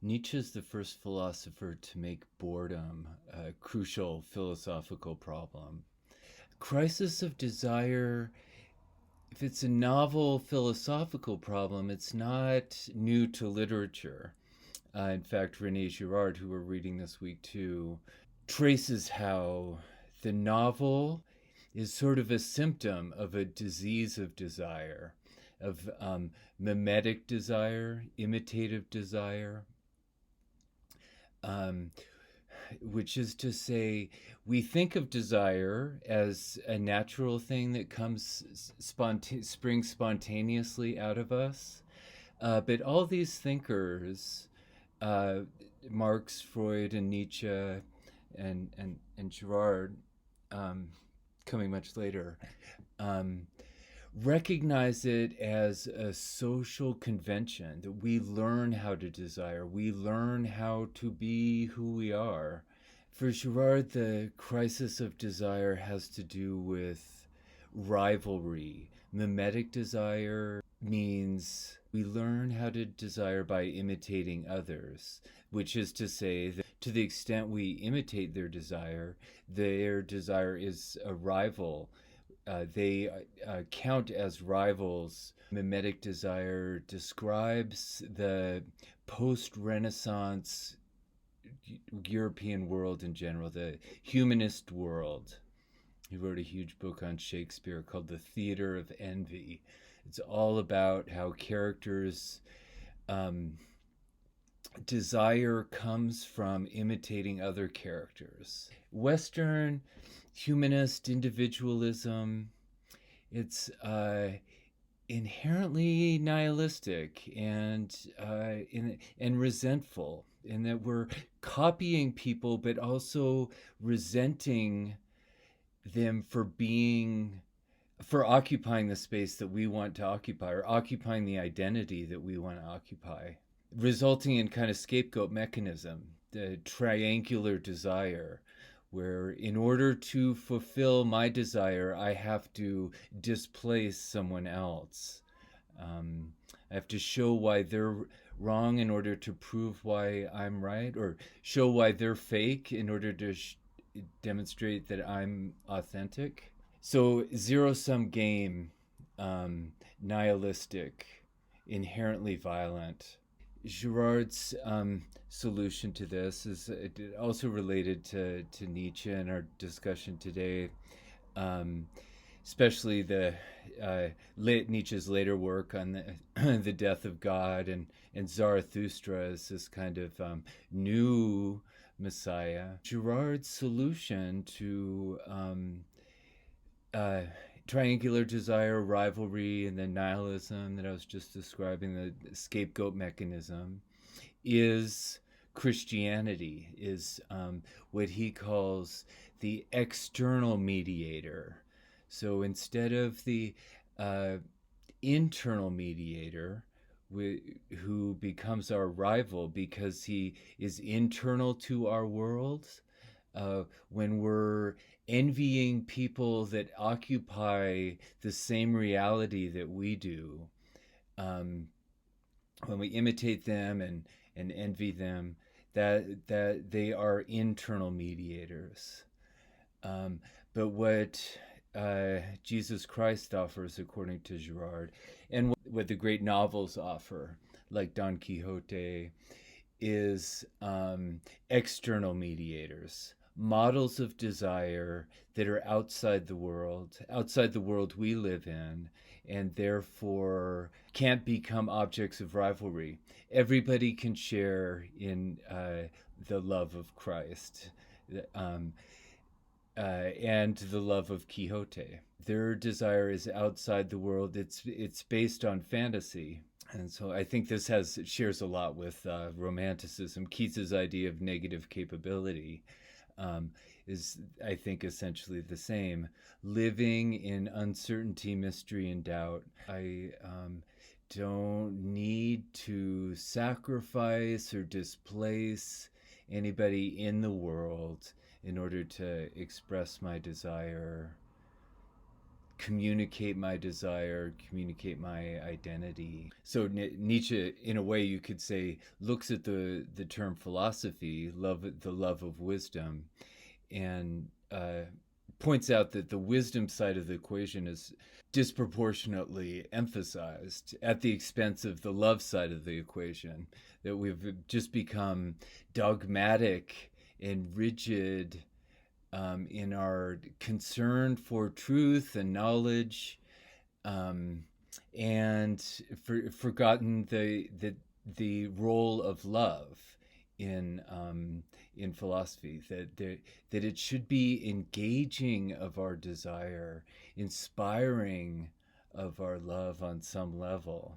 Nietzsche's the first philosopher to make boredom a crucial philosophical problem. Crisis of Desire, if it's a novel philosophical problem, it's not new to literature. In fact, Rene Girard, who we're reading this week too, traces how the novel is sort of a symptom of a disease of desire, of mimetic desire, imitative desire, um, which is to say, we think of desire as a natural thing that springs spontaneously out of us. But all these thinkers, uh, Marx, Freud, and Nietzsche, and Girard, um, coming much later, um, recognize it as a social convention that we learn how to desire, we learn how to be who we are. For Girard, the crisis of desire has to do with rivalry. Mimetic desire means we learn how to desire by imitating others, which is to say that to the extent we imitate their desire is a rival. They count as rivals. Mimetic desire describes the post Renaissance European world in general, the humanist world. He wrote a huge book on Shakespeare called The Theater of Envy. It's all about how characters' um, desire comes from imitating other characters. Western humanist individualism, it's inherently nihilistic and resentful, in that we're copying people but also resenting them for occupying the space that we want to occupy, or occupying the identity that we want to occupy, resulting in kind of scapegoat mechanism, the triangular desire, where in order to fulfill my desire, I have to displace someone else. I have to show why they're wrong in order to prove why I'm right, or show why they're fake in order to demonstrate that I'm authentic. So, zero sum game, nihilistic, inherently violent. Girard's solution to this is also related to Nietzsche and our discussion today, um, especially Nietzsche's later work on the death of God, and Zarathustra as this kind of new Messiah. Girard's solution to uh, triangular desire, rivalry, and then nihilism that I was just describing, the scapegoat mechanism, is Christianity, is what he calls the external mediator. So instead of the uh, internal mediator, who becomes our rival because he is internal to our world, when we're envying people that occupy the same reality that we do, um, when we imitate them and envy them, that they are internal mediators. Um, but what Jesus Christ offers, according to Girard, and what the great novels offer, like Don Quixote, is external mediators, models of desire that are outside the world we live in, and therefore can't become objects of rivalry. Everybody can share in the love of Christ. Um, and the love of Quixote. Their desire is outside the world. It's based on fantasy, and so I think this has shares a lot with Romanticism. Keats's idea of negative capability is, I think, essentially the same. Living in uncertainty, mystery, and doubt. I don't need to sacrifice or displace anybody in the world in order to express my desire, communicate my desire, communicate my identity. So Nietzsche, in a way, you could say, looks at the term philosophy, the love of wisdom, and points out that the wisdom side of the equation is disproportionately emphasized at the expense of the love side of the equation. That we've just become dogmatic and rigid in our concern for truth and knowledge, and forgotten the role of love in philosophy. That it should be engaging of our desire, inspiring of our love on some level,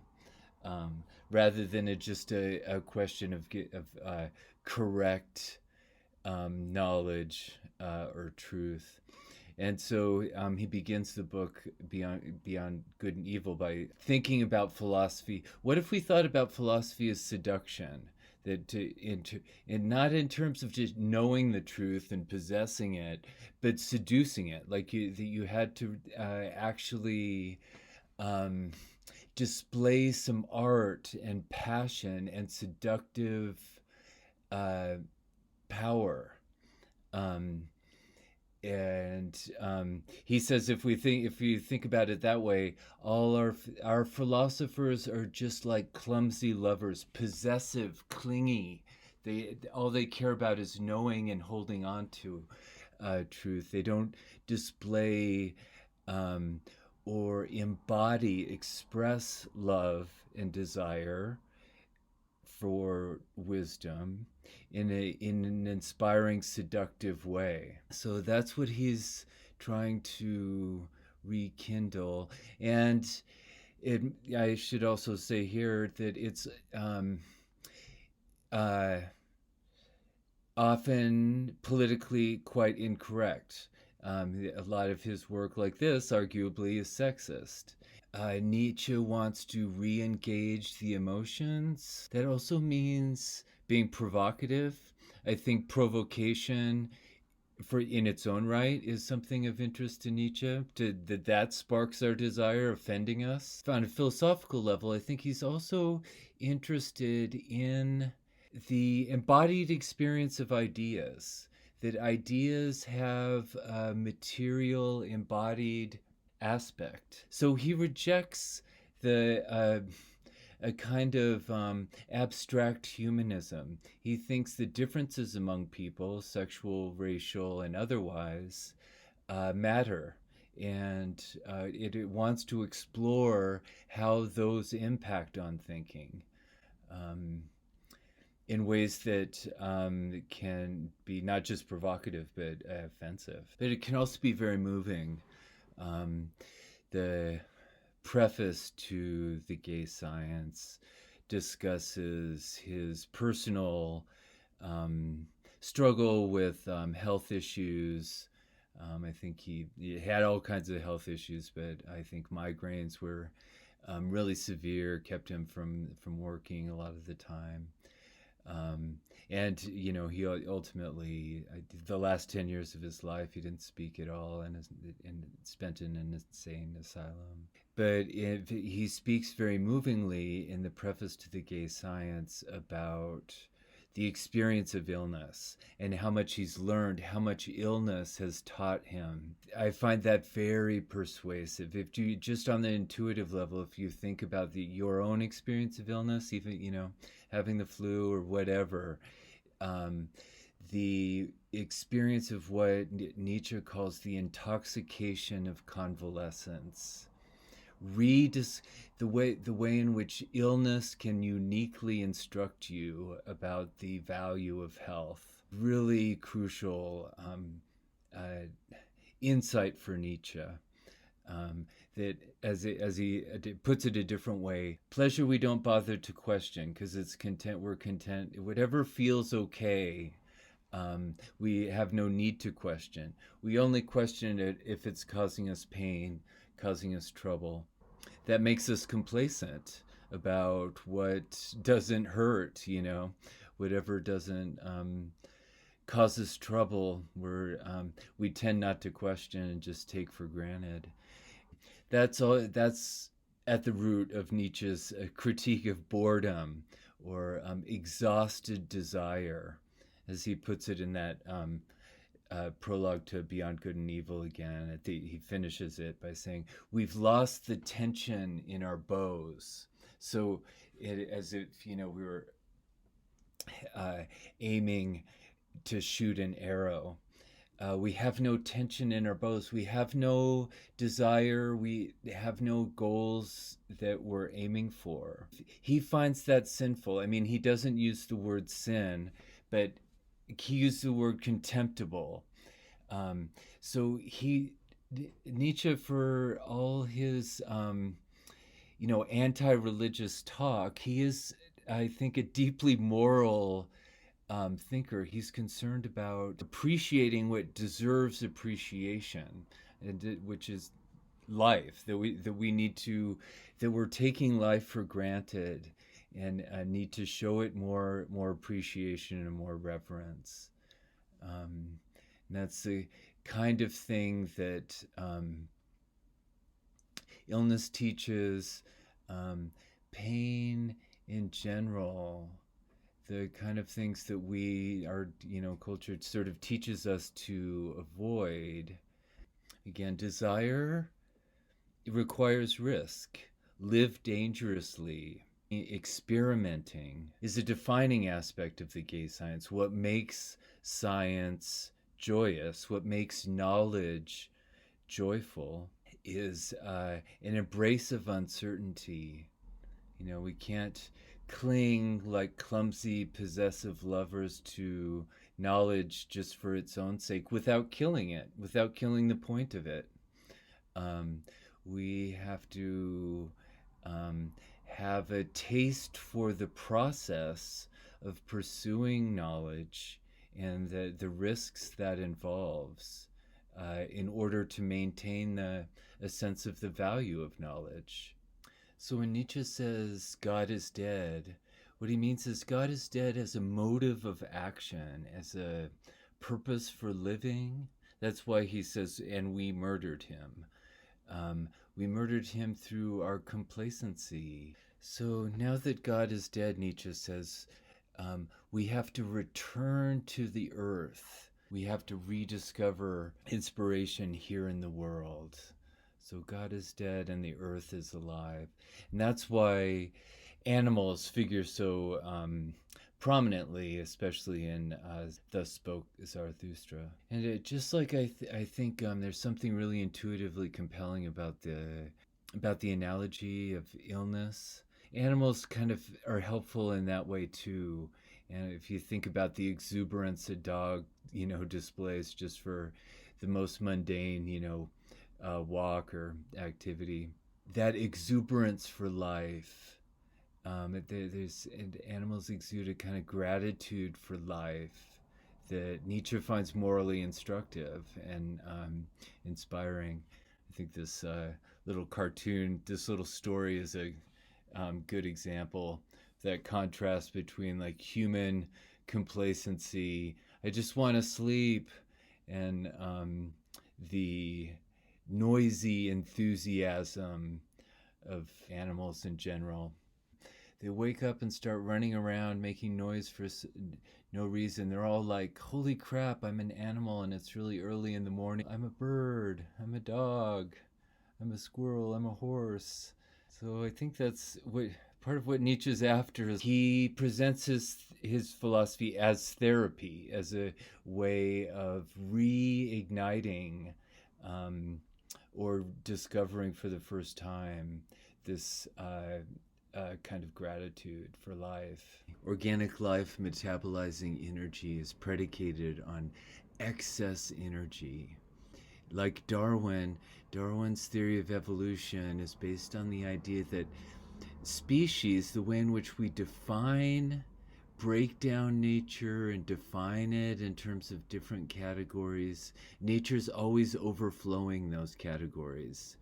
rather than just a question of correct knowledge or truth. And so he begins the book Beyond Good and Evil by thinking about philosophy. What if we thought about philosophy as seduction? And not in terms of just knowing the truth and possessing it, but seducing it. Like you had to actually display some art and passion and seductive power. He says if you think about it that way, all our philosophers are just like clumsy lovers, possessive, clingy. All they care about is knowing and holding on to truth. They don't display or embody, express love and desire for wisdom in an inspiring, seductive way. So that's what he's trying to rekindle. And I should also say here that it's often politically quite incorrect. A lot of his work like this, arguably, is sexist. Nietzsche wants to re-engage the emotions. That also means being provocative. I think provocation in its own right is something of interest to Nietzsche. That sparks our desire, offending us. On a philosophical level, I think he's also interested in the embodied experience of ideas. That ideas have a material, embodied aspect. So he rejects a kind of abstract humanism. He thinks the differences among people, sexual, racial, and otherwise, matter. And it wants to explore how those impact on thinking in ways that can be not just provocative, but offensive. But it can also be very moving. The preface to The Gay Science discusses his personal struggle with health issues. I think he had all kinds of health issues, but I think migraines were really severe, kept him from working a lot of the time. And he ultimately, the last 10 years of his life, he didn't speak at all and spent in an insane asylum. But he speaks very movingly in the preface to The Gay Science about the experience of illness and how much he's learned, how much illness has taught him. I find that very persuasive. If you just on the intuitive level, if you think about your own experience of illness, even having the flu or whatever, the experience of what Nietzsche calls the intoxication of convalescence. The way in which illness can uniquely instruct you about the value of health. Really crucial insight for Nietzsche. That as he puts it a different way, pleasure we don't bother to question because it's content. We're content. Whatever feels okay, we have no need to question. We only question it if it's causing us pain, causing us trouble. That makes us complacent about what doesn't hurt, whatever doesn't cause us trouble, we tend not to question and just take for granted. That's all. That's at the root of Nietzsche's critique of boredom, or exhausted desire, as he puts it in that prologue to Beyond Good and Evil again. He finishes it by saying, "We've lost the tension in our bows." So, as if we were aiming to shoot an arrow. We have no tension in our bows. We have no desire. We have no goals that we're aiming for. He finds that sinful. I mean, he doesn't use the word sin, but he used the word contemptible. Um, so Nietzsche, for all his anti-religious talk, he is, I think, a deeply moral thinker. He's concerned about appreciating what deserves appreciation, and which is life. That we need to, that we're taking life for granted, and need to show it more appreciation and more reverence. And that's the kind of thing that illness teaches, pain in general, the kind of things that our culture sort of teaches us to avoid. Again, desire, it requires risk. Live dangerously. Experimenting is a defining aspect of the gay science. What makes science joyous, what makes knowledge joyful, is an embrace of uncertainty. We can't cling like clumsy, possessive lovers to knowledge just for its own sake, without killing it, without killing the point of it. We have to have a taste for the process of pursuing knowledge and the risks that involves, in order to maintain a sense of the value of knowledge. So when Nietzsche says God is dead, what he means is God is dead as a motive of action, as a purpose for living. That's why he says, and we murdered him. We murdered him through our complacency. So now that God is dead, Nietzsche says, we have to return to the earth. We have to rediscover inspiration here in the world. So God is dead and the earth is alive. And that's why animals figure so prominently, especially in Thus Spoke Zarathustra. And just like I think there's something really intuitively compelling about the analogy of illness. Animals kind of are helpful in that way too. And if you think about the exuberance a dog, displays just for the most mundane, walk or activity, that exuberance for life, animals exude a kind of gratitude for life that Nietzsche finds morally instructive and inspiring. I think this little cartoon, this little story is a good example. That contrast between like human complacency, I just want to sleep, and the noisy enthusiasm of animals in general. They wake up and start running around making noise for no reason. They're all like, holy crap, I'm an animal and it's really early in the morning. I'm a bird, I'm a dog, I'm a squirrel, I'm a horse. So I think that's part of what Nietzsche's after. Is he presents his philosophy as therapy, as a way of reigniting or discovering for the first time this kind of gratitude for life. Organic life metabolizing energy is predicated on excess energy. Like Darwin's theory of evolution is based on the idea that species, the way in which we break down nature and define it in terms of different categories, nature's always overflowing those categories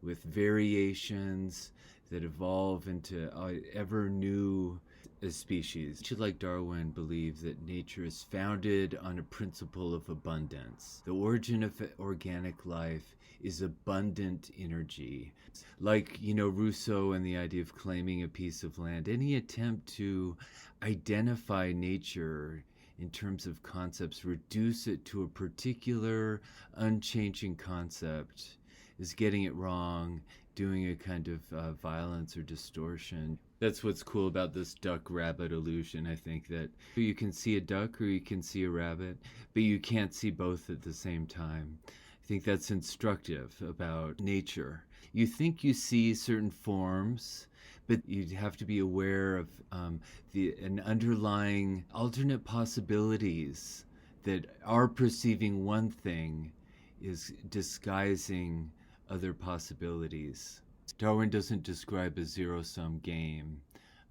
with variations that evolve into ever new as species. Should, like Darwin, believe that nature is founded on a principle of abundance. The origin of organic life is abundant energy. Like, Rousseau and the idea of claiming a piece of land, any attempt to identify nature in terms of concepts, reduce it to a particular unchanging concept, is getting it wrong, doing a kind of violence or distortion. That's what's cool about this duck-rabbit illusion, I think, that you can see a duck or you can see a rabbit, but you can't see both at the same time. I think that's instructive about nature. You think you see certain forms, but you'd have to be aware of an underlying alternate possibilities that are perceiving one thing is disguising other possibilities. Darwin doesn't describe a zero-sum game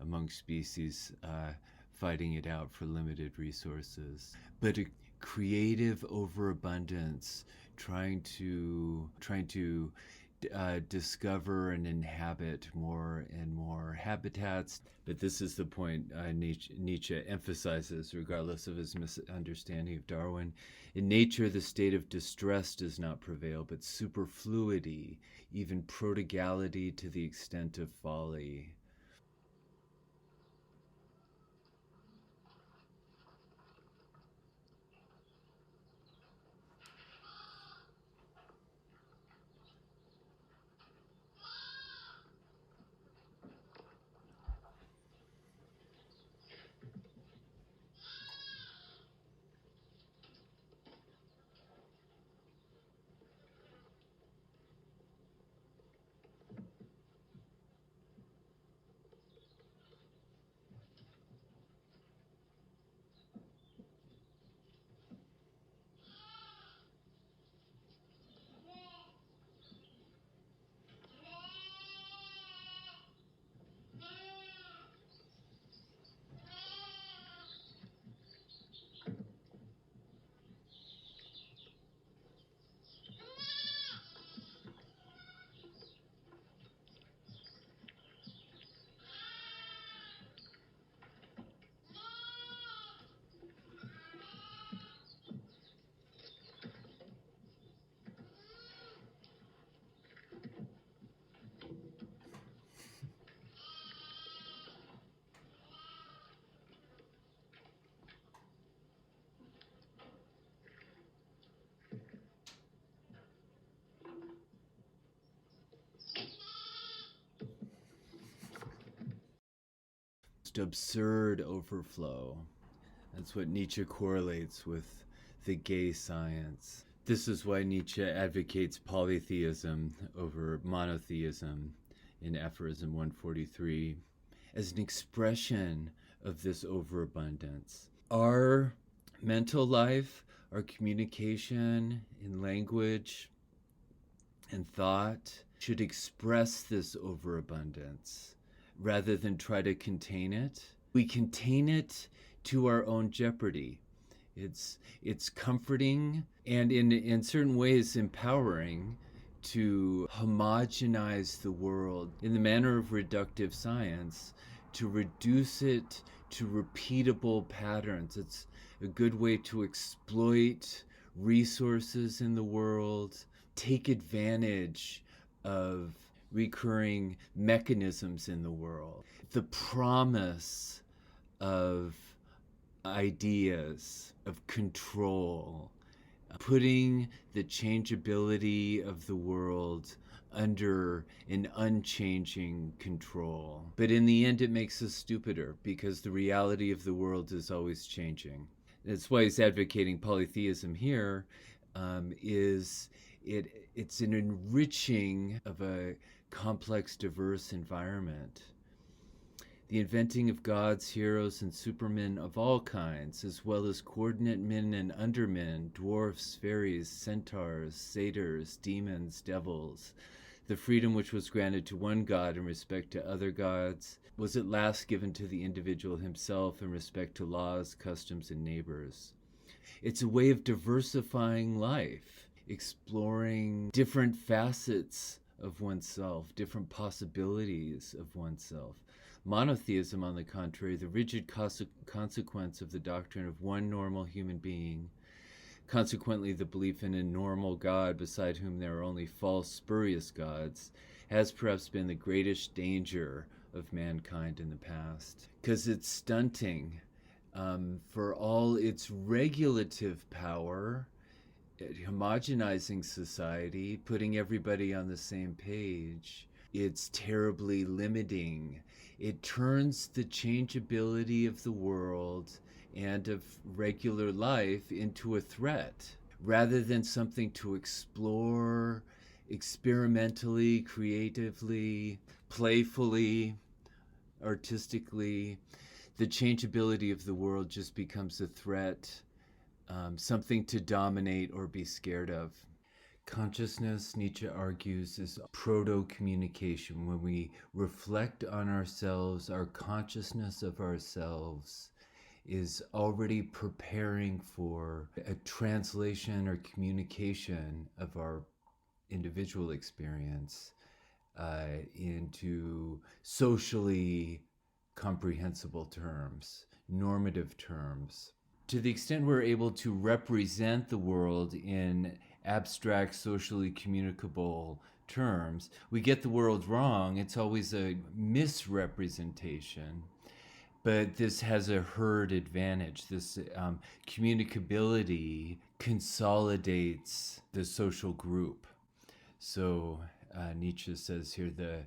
among species fighting it out for limited resources, but a creative overabundance trying to discover and inhabit more and more habitats. But this is the point Nietzsche emphasizes, regardless of his misunderstanding of Darwin. In nature, the state of distress does not prevail, but superfluity, even prodigality to the extent of folly. Absurd overflow. That's what Nietzsche correlates with the gay science. This is why Nietzsche advocates polytheism over monotheism in Aphorism 143 as an expression of this overabundance. Our mental life, our communication in language and thought should express this overabundance rather than try to contain it. We contain it to our own jeopardy. It's comforting and in certain ways empowering to homogenize the world in the manner of reductive science, to reduce it to repeatable patterns. It's a good way to exploit resources in the world, take advantage of recurring mechanisms in the world. The promise of ideas, of control, putting the changeability of the world under an unchanging control. But in the end, it makes us stupider because the reality of the world is always changing. That's why he's advocating polytheism here. It's an enriching of a complex, diverse environment. The inventing of gods, heroes, and supermen of all kinds, as well as coordinate men and undermen, dwarfs, fairies, centaurs, satyrs, demons, devils. The freedom which was granted to one god in respect to other gods was at last given to the individual himself in respect to laws, customs, and neighbors. It's a way of diversifying life, exploring different facets of oneself, different possibilities of oneself. Monotheism, on the contrary, the rigid consequence of the doctrine of one normal human being, consequently the belief in a normal God beside whom there are only false, spurious gods, has perhaps been the greatest danger of mankind in the past. Because it's stunting. For all its regulative power, homogenizing society, putting everybody on the same page, it's terribly limiting. It turns the changeability of the world and of regular life into a threat rather than something to explore experimentally, creatively, playfully, artistically. The changeability of the world just becomes a threat, something to dominate or be scared of. Consciousness, Nietzsche argues, is proto-communication. When we reflect on ourselves, our consciousness of ourselves is already preparing for a translation or communication of our individual experience into socially comprehensible terms, normative terms. To the extent we're able to represent the world in abstract, socially communicable terms, we get the world wrong. It's always a misrepresentation. But this has a herd advantage. This communicability consolidates the social group. So Nietzsche says here, the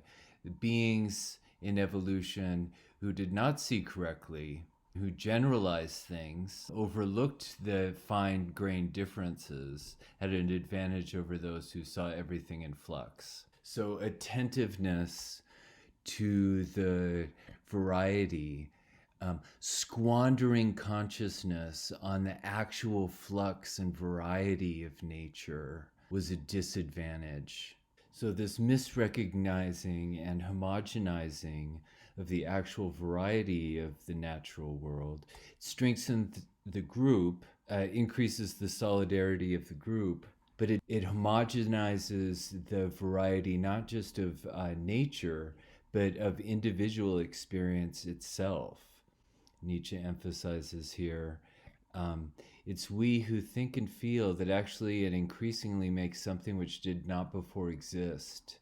beings in evolution who did not see correctly, who generalized things, overlooked the fine-grained differences, had an advantage over those who saw everything in flux. So attentiveness to the variety, squandering consciousness on the actual flux and variety of nature was a disadvantage. So this misrecognizing and homogenizing of the actual variety of the natural world strengthens the group, increases the solidarity of the group, but it homogenizes the variety not just of nature, but of individual experience itself. Nietzsche emphasizes here, it's we who think and feel that actually it increasingly makes something which did not before exist.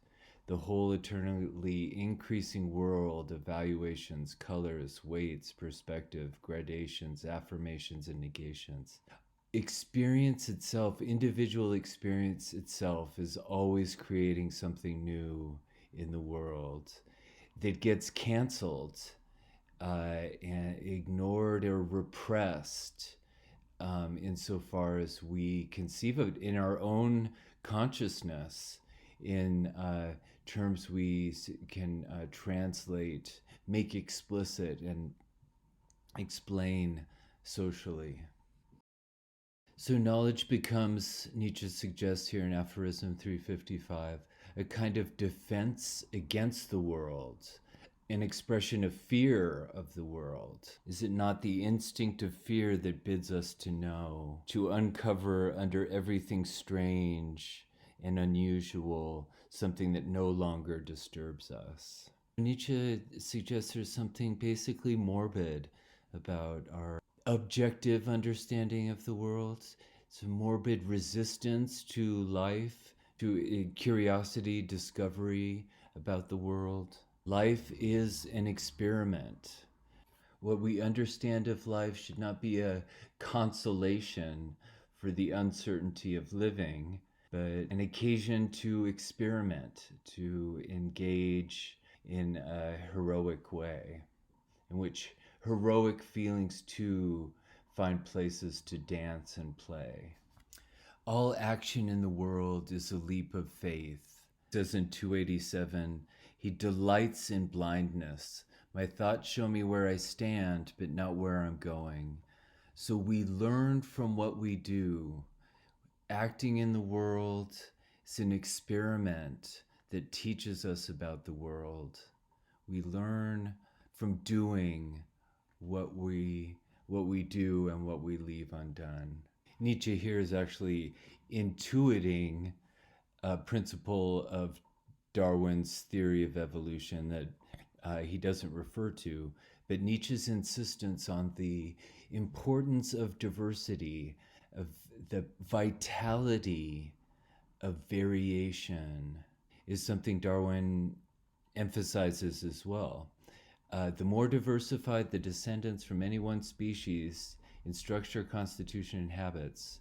The whole eternally increasing world of valuations, colors, weights, perspective, gradations, affirmations, and negations. Experience itself, individual experience itself, is always creating something new in the world that gets canceled and ignored or repressed insofar as we conceive of it in our own consciousness, in terms we can translate, make explicit, and explain socially. So knowledge becomes, Nietzsche suggests here in Aphorism 355, a kind of defense against the world, an expression of fear of the world. Is it not the instinct of fear that bids us to know, to uncover under everything strange and unusual something that no longer disturbs us? Nietzsche suggests there's something basically morbid about our objective understanding of the world. It's a morbid resistance to life, to curiosity, discovery about the world. Life is an experiment. What we understand of life should not be a consolation for the uncertainty of living, but an occasion to experiment, to engage in a heroic way, in which heroic feelings too find places to dance and play. All action in the world is a leap of faith. It says in 287, he delights in blindness. My thoughts show me where I stand, but not where I'm going. So we learn from what we do. Acting in the world is an experiment that teaches us about the world. We learn from doing what we do and what we leave undone. Nietzsche here is actually intuiting a principle of Darwin's theory of evolution, that he doesn't refer to, but Nietzsche's insistence on the importance of diversity, of the vitality of variation, is something Darwin emphasizes as well. The more diversified the descendants from any one species in structure, constitution, and habits,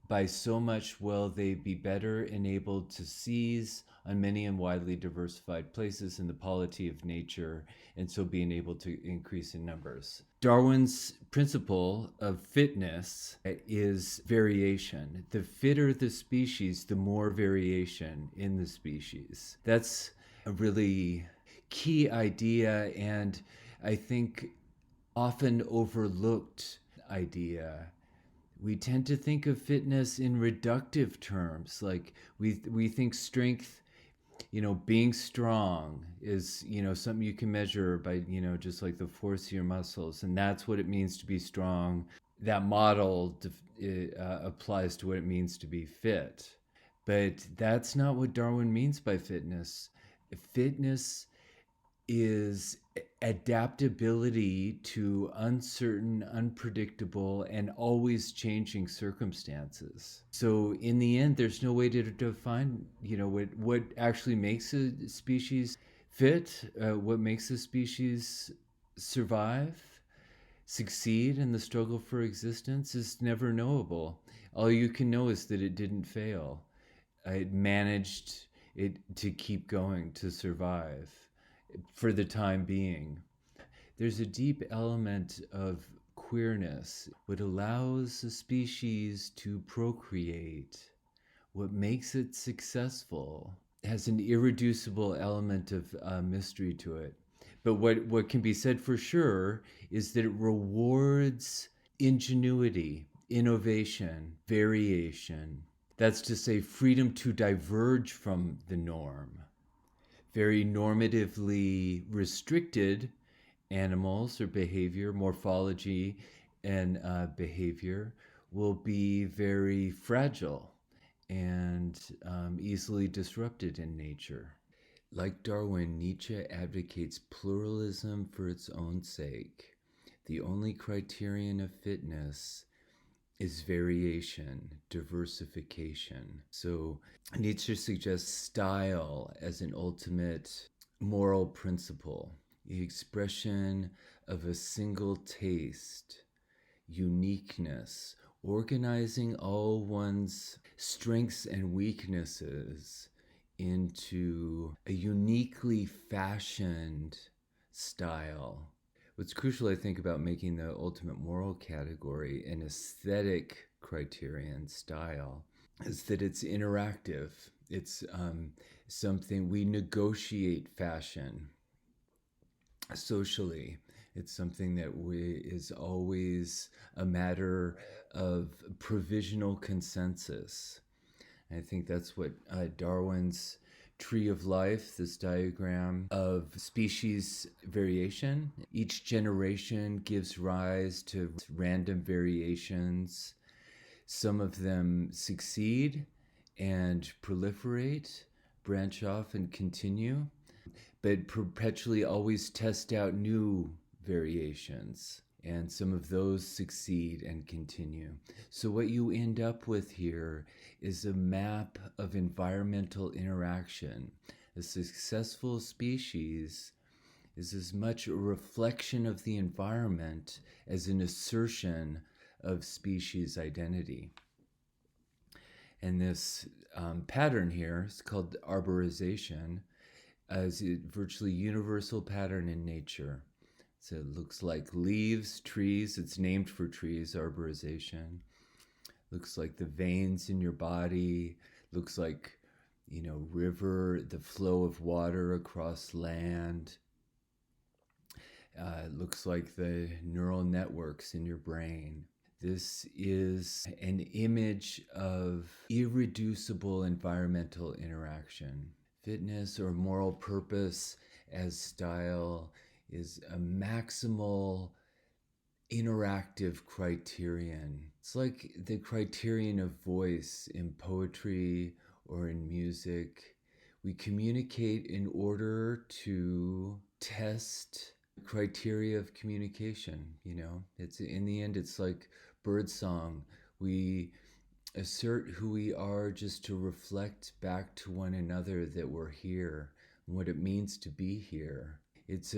by so much will they be better enabled to seize on many and widely diversified places in the polity of nature, and so being able to increase in numbers. Darwin's principle of fitness is variation. The fitter the species, the more variation in the species. That's a really key idea, and I think often overlooked idea. We tend to think of fitness in reductive terms, like we think strength, being strong is, something you can measure by, just like the force of your muscles, and that's what it means to be strong. That model applies to what it means to be fit, but that's not what Darwin means by fitness. Fitness is adaptability to uncertain, unpredictable, and always changing circumstances. So in the end, there's no way to define, what actually makes a species fit, what makes a species survive, succeed in the struggle for existence is never knowable. All you can know is that it didn't fail. It managed to keep going, to survive for the time being. There's a deep element of queerness. What allows a species to procreate, what makes it successful, has an irreducible element of mystery to it. But what can be said for sure is that it rewards ingenuity, innovation, variation. That's to say, freedom to diverge from the norm. Very normatively restricted animals or behavior, morphology and behavior, will be very fragile and easily disrupted in nature. Like Darwin, Nietzsche advocates pluralism for its own sake. The only criterion of fitness is variation, diversification. So Nietzsche suggests style as an ultimate moral principle, the expression of a single taste, uniqueness, organizing all one's strengths and weaknesses into a uniquely fashioned style. What's crucial, I think, about making the ultimate moral category an aesthetic criterion, style, is that it's interactive. It's something we negotiate fashion socially. It's something that is always a matter of provisional consensus. And I think that's what Darwin's tree of life, this diagram of species variation. Each generation gives rise to random variations. Some of them succeed and proliferate, branch off and continue, but perpetually always test out new variations. And some of those succeed and continue. So what you end up with here is a map of environmental interaction. A successful species is as much a reflection of the environment as an assertion of species identity. And this pattern here is called arborization, as a virtually universal pattern in nature. So it looks like leaves, trees. It's named for trees, arborization. Looks like the veins in your body. Looks like, river, the flow of water across land. Looks like the neural networks in your brain. This is an image of irreducible environmental interaction. Fitness or moral purpose as style is a maximal interactive criterion. It's like the criterion of voice in poetry or in music. We communicate in order to test criteria of communication. It's, in the end, it's like birdsong. We assert who we are just to reflect back to one another that we're here and what it means to be here. It's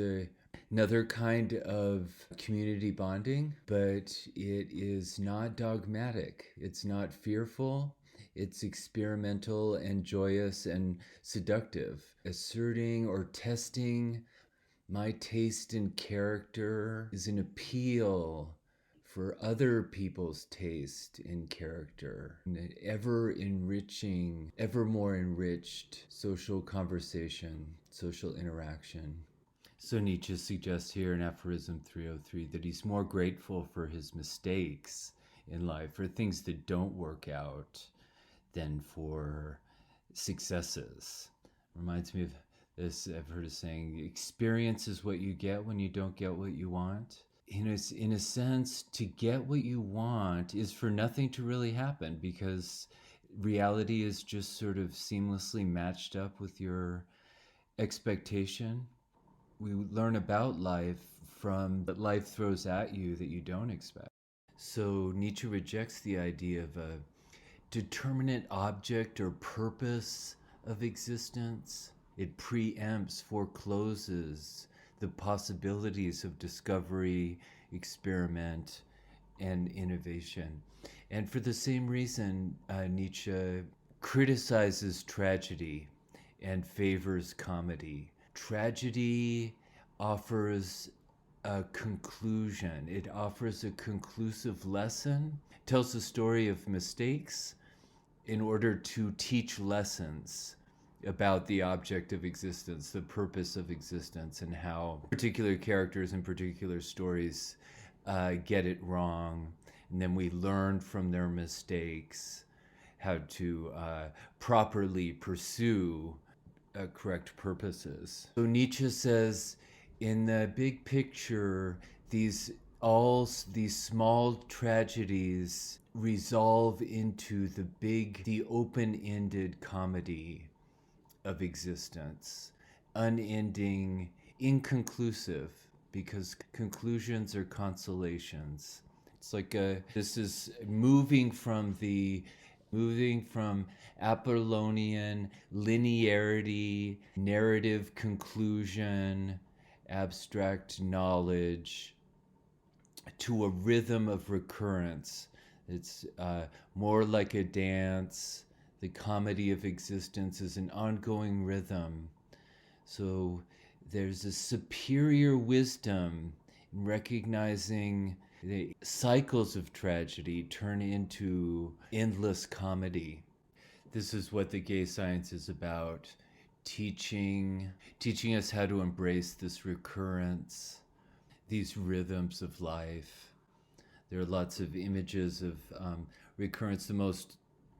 another kind of community bonding, but it is not dogmatic. It's not fearful. It's experimental and joyous and seductive, asserting or testing my taste in character is an appeal for other people's taste in character, an ever enriching, ever more enriched social conversation, social interaction. So Nietzsche suggests here in Aphorism 303 that he's more grateful for his mistakes in life, for things that don't work out, than for successes. Reminds me of this, I've heard a saying, experience is what you get when you don't get what you want. In a sense, to get what you want is for nothing to really happen, because reality is just sort of seamlessly matched up with your expectation. We learn about life from what life throws at you that you don't expect. So Nietzsche rejects the idea of a determinate object or purpose of existence. It preempts, forecloses the possibilities of discovery, experiment, and innovation. And for the same reason, Nietzsche criticizes tragedy and favors comedy. Tragedy offers a conclusion. It offers a conclusive lesson, tells the story of mistakes in order to teach lessons about the object of existence, the purpose of existence, and how particular characters and particular stories get it wrong. And then we learn from their mistakes how to properly pursue correct purposes. So Nietzsche says, in the big picture, these small tragedies resolve into the open-ended comedy of existence, unending, inconclusive, because conclusions are consolations. It's like this is moving from Apollonian linearity, narrative conclusion, abstract knowledge, to a rhythm of recurrence. It's more like a dance. The comedy of existence is an ongoing rhythm. So there's a superior wisdom in recognizing the cycles of tragedy turn into endless comedy. This is what the gay science is about, teaching us how to embrace this recurrence, these rhythms of life. There are lots of images of recurrence. The most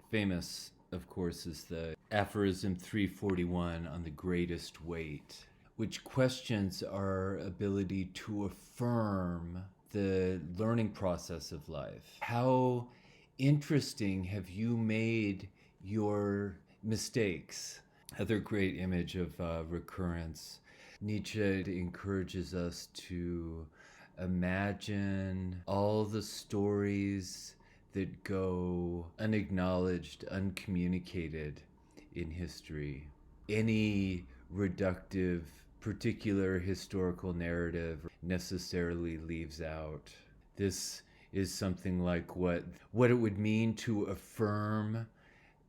famous, of course, is the Aphorism 341 on the greatest weight, which questions our ability to affirm the learning process of life. How interesting have you made your mistakes? Other great image of recurrence. Nietzsche encourages us to imagine all the stories that go unacknowledged, uncommunicated in history. Any reductive, particular historical narrative necessarily leaves out. This is something like what it would mean to affirm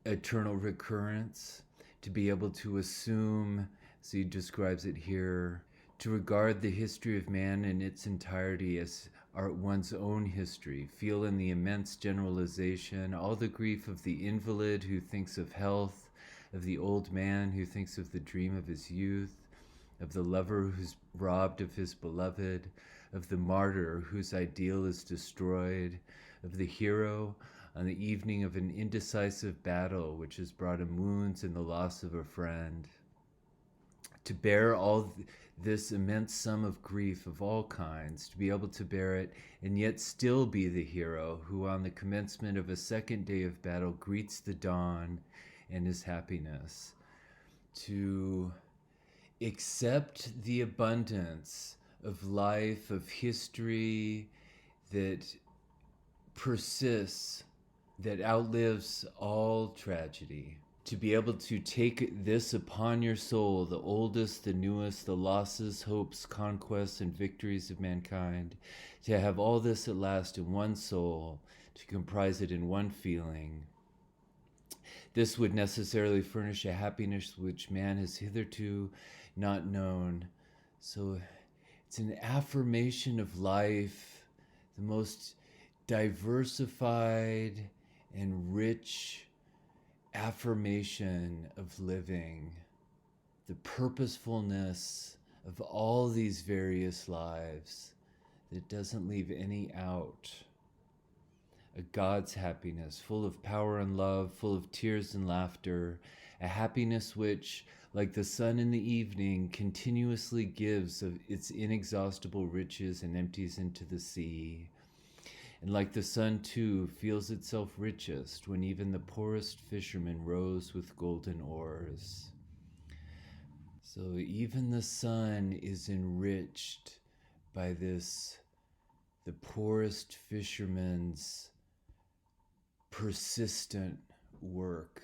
eternal recurrence, to be able to assume, as he describes it here, to regard the history of man in its entirety as one's own history, feel in the immense generalization all the grief of the invalid who thinks of health, of the old man who thinks of the dream of his youth, of the lover who's robbed of his beloved, of the martyr whose ideal is destroyed, of the hero on the evening of an indecisive battle which has brought him wounds and the loss of a friend. To bear all this immense sum of grief of all kinds, to be able to bear it and yet still be the hero who on the commencement of a second day of battle greets the dawn and his happiness. To accept the abundance of life, of history that persists, that outlives all tragedy. To be able to take this upon your soul, the oldest, the newest, the losses, hopes, conquests, and victories of mankind, to have all this at last in one soul, to comprise it in one feeling, this would necessarily furnish a happiness which man has hitherto not known. So it's an affirmation of life, the most diversified and rich affirmation of living, the purposefulness of all these various lives that doesn't leave any out. A God's happiness, full of power and love, full of tears and laughter, a happiness which, like the sun in the evening, continuously gives of its inexhaustible riches and empties into the sea. And like the sun, too, feels itself richest when even the poorest fisherman rows with golden oars. So even the sun is enriched by this, the poorest fisherman's persistent work,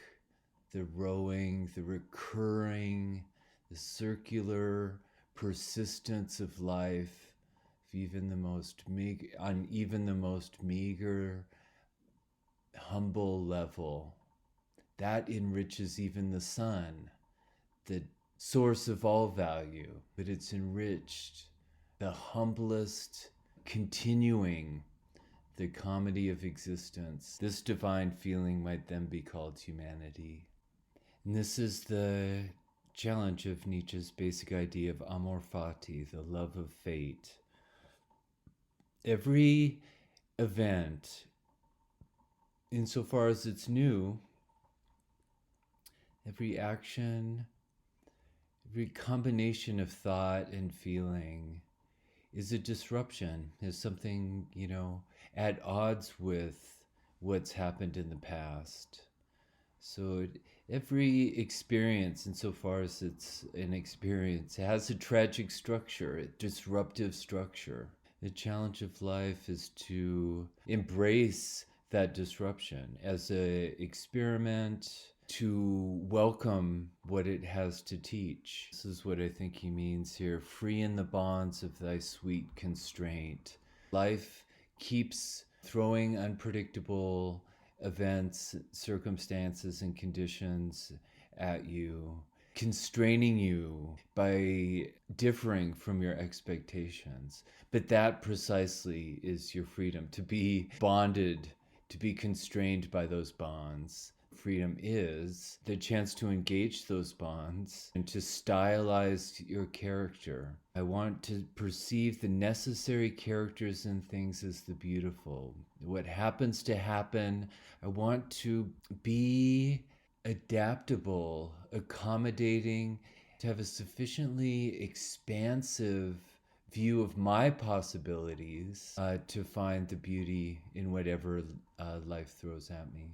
the rowing, the recurring, the circular persistence of life, even the most on even the most meager, humble level. That enriches even the sun, the source of all value, but it's enriched the humblest, continuing the comedy of existence. This divine feeling might then be called humanity. And this is the challenge of Nietzsche's basic idea of amor fati, the love of fate. Every event, insofar as it's new, every action, every combination of thought and feeling is a disruption, is something, at odds with what's happened in the past. So every experience, insofar as it's an experience, has a tragic structure, a disruptive structure. The challenge of life is to embrace that disruption as an experiment, to welcome what it has to teach. This is what I think he means here. Free in the bonds of thy sweet constraint. Life keeps throwing unpredictable events, circumstances, and conditions at you, constraining you by differing from your expectations. But that precisely is your freedom, to be bonded, to be constrained by those bonds. Freedom is the chance to engage those bonds and to stylize your character. I want to perceive the necessary characters and things as the beautiful. What happens to happen, I want to be adaptable, accommodating, to have a sufficiently expansive view of my possibilities to find the beauty in whatever life throws at me.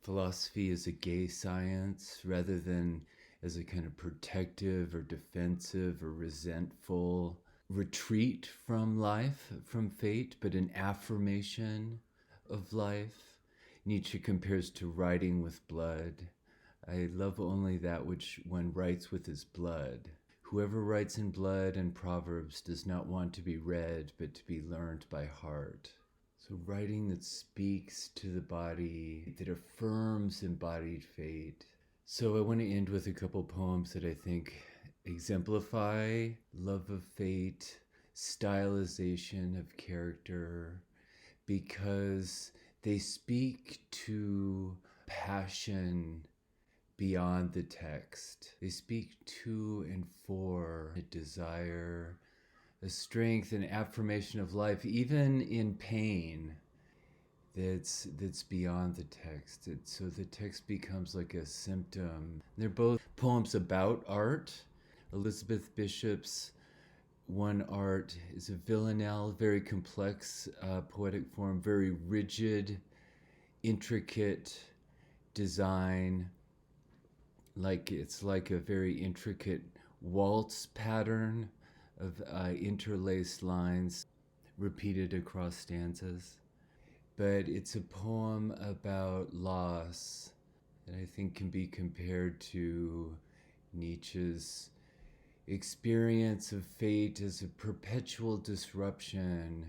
Philosophy is a gay science rather than as a kind of protective or defensive or resentful retreat from life, from fate, but an affirmation of life. Nietzsche compares to writing with blood. I love only that which one writes with his blood. Whoever writes in blood and proverbs does not want to be read, but to be learned by heart. So writing that speaks to the body, that affirms embodied fate. So I want to end with a couple poems that I think exemplify love of fate, stylization of character, because they speak to passion beyond the text. They speak to and for a desire, a strength and affirmation of life, even in pain, that's beyond the text. So the text becomes like a symptom. They're both poems about art. Elizabeth Bishop's One Art is a villanelle, very complex poetic form, very rigid, intricate design. It's like a very intricate waltz pattern of interlaced lines repeated across stanzas. But it's a poem about loss that I think can be compared to Nietzsche's experience of fate as a perpetual disruption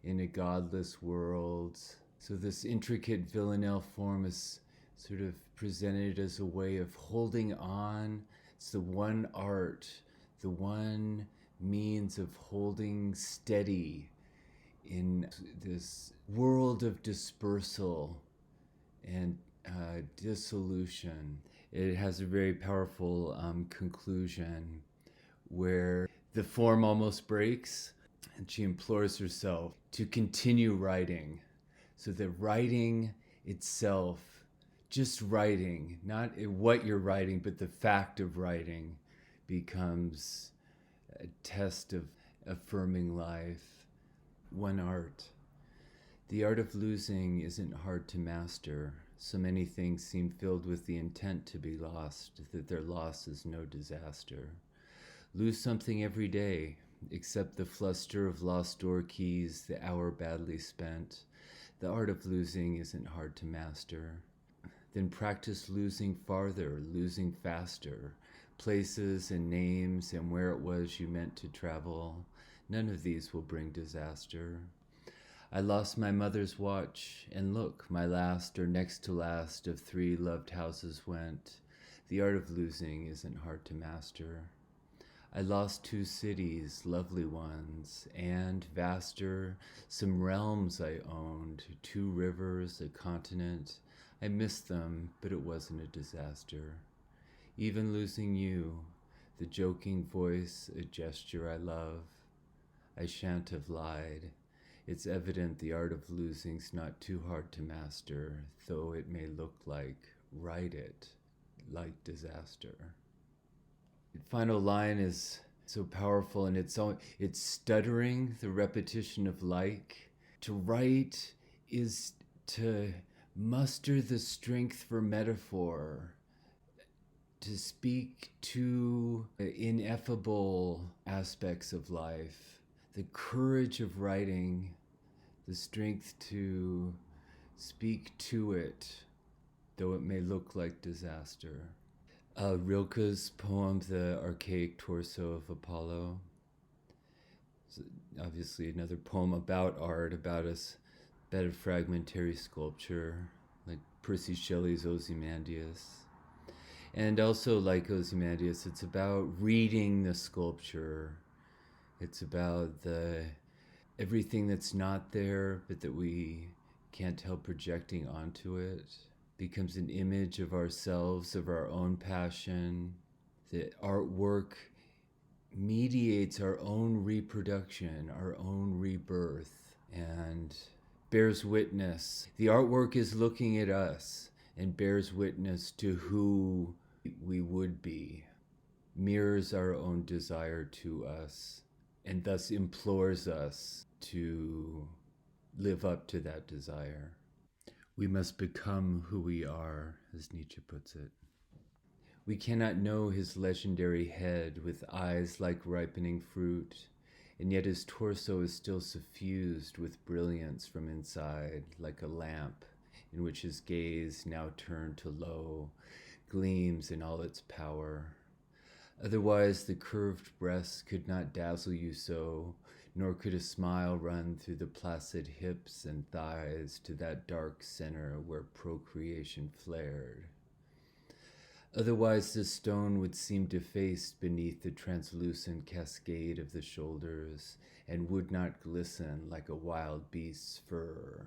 in a godless world. So this intricate villanelle form is sort of presented as a way of holding on. It's the one art, the one means of holding steady in this world of dispersal and dissolution. It has a very powerful conclusion where the form almost breaks and she implores herself to continue writing. So the writing itself, just writing, not what you're writing, but the fact of writing becomes a test of affirming life. One art. The art of losing isn't hard to master. So many things seem filled with the intent to be lost, that their loss is no disaster. Lose something every day, except the fluster of lost door keys, the hour badly spent. The art of losing isn't hard to master. Then practice losing farther, losing faster, places and names and where it was you meant to travel. None of these will bring disaster. I lost my mother's watch, and look, my last or next to last of 3 loved houses went. The art of losing isn't hard to master. I lost 2 cities, lovely ones, and vaster, some realms I owned, 2 rivers, a continent. I missed them, but it wasn't a disaster. Even losing you, the joking voice, a gesture I love. I shan't have lied. It's evident the art of losing's not too hard to master, though it may look like, write it, like disaster. The final line is so powerful, and it's stuttering, the repetition of like. To write is to muster the strength for metaphor, to speak to ineffable aspects of life. The courage of writing, the strength to speak to it, though it may look like disaster. Rilke's poem, The Archaic Torso of Apollo. It's obviously another poem about art, about a fragmentary sculpture, like Percy Shelley's Ozymandias. And also, like Ozymandias, it's about reading the sculpture. It's about everything that's not there, but that we can't help projecting onto it. Becomes an image of ourselves, of our own passion. The artwork mediates our own reproduction, our own rebirth, and bears witness. The artwork is looking at us and bears witness to who we would be, mirrors our own desire to us, and thus implores us to live up to that desire. We must become who we are, as Nietzsche puts it. We cannot know his legendary head with eyes like ripening fruit, and yet his torso is still suffused with brilliance from inside, like a lamp in which his gaze, now turned to low, gleams in all its power. Otherwise, the curved breasts could not dazzle you so, nor could a smile run through the placid hips and thighs to that dark center where procreation flared. Otherwise, the stone would seem defaced beneath the translucent cascade of the shoulders, and would not glisten like a wild beast's fur,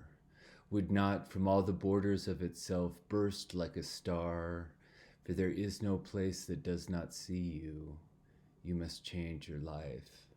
would not from all the borders of itself burst like a star, for there is no place that does not see you. You must change your life.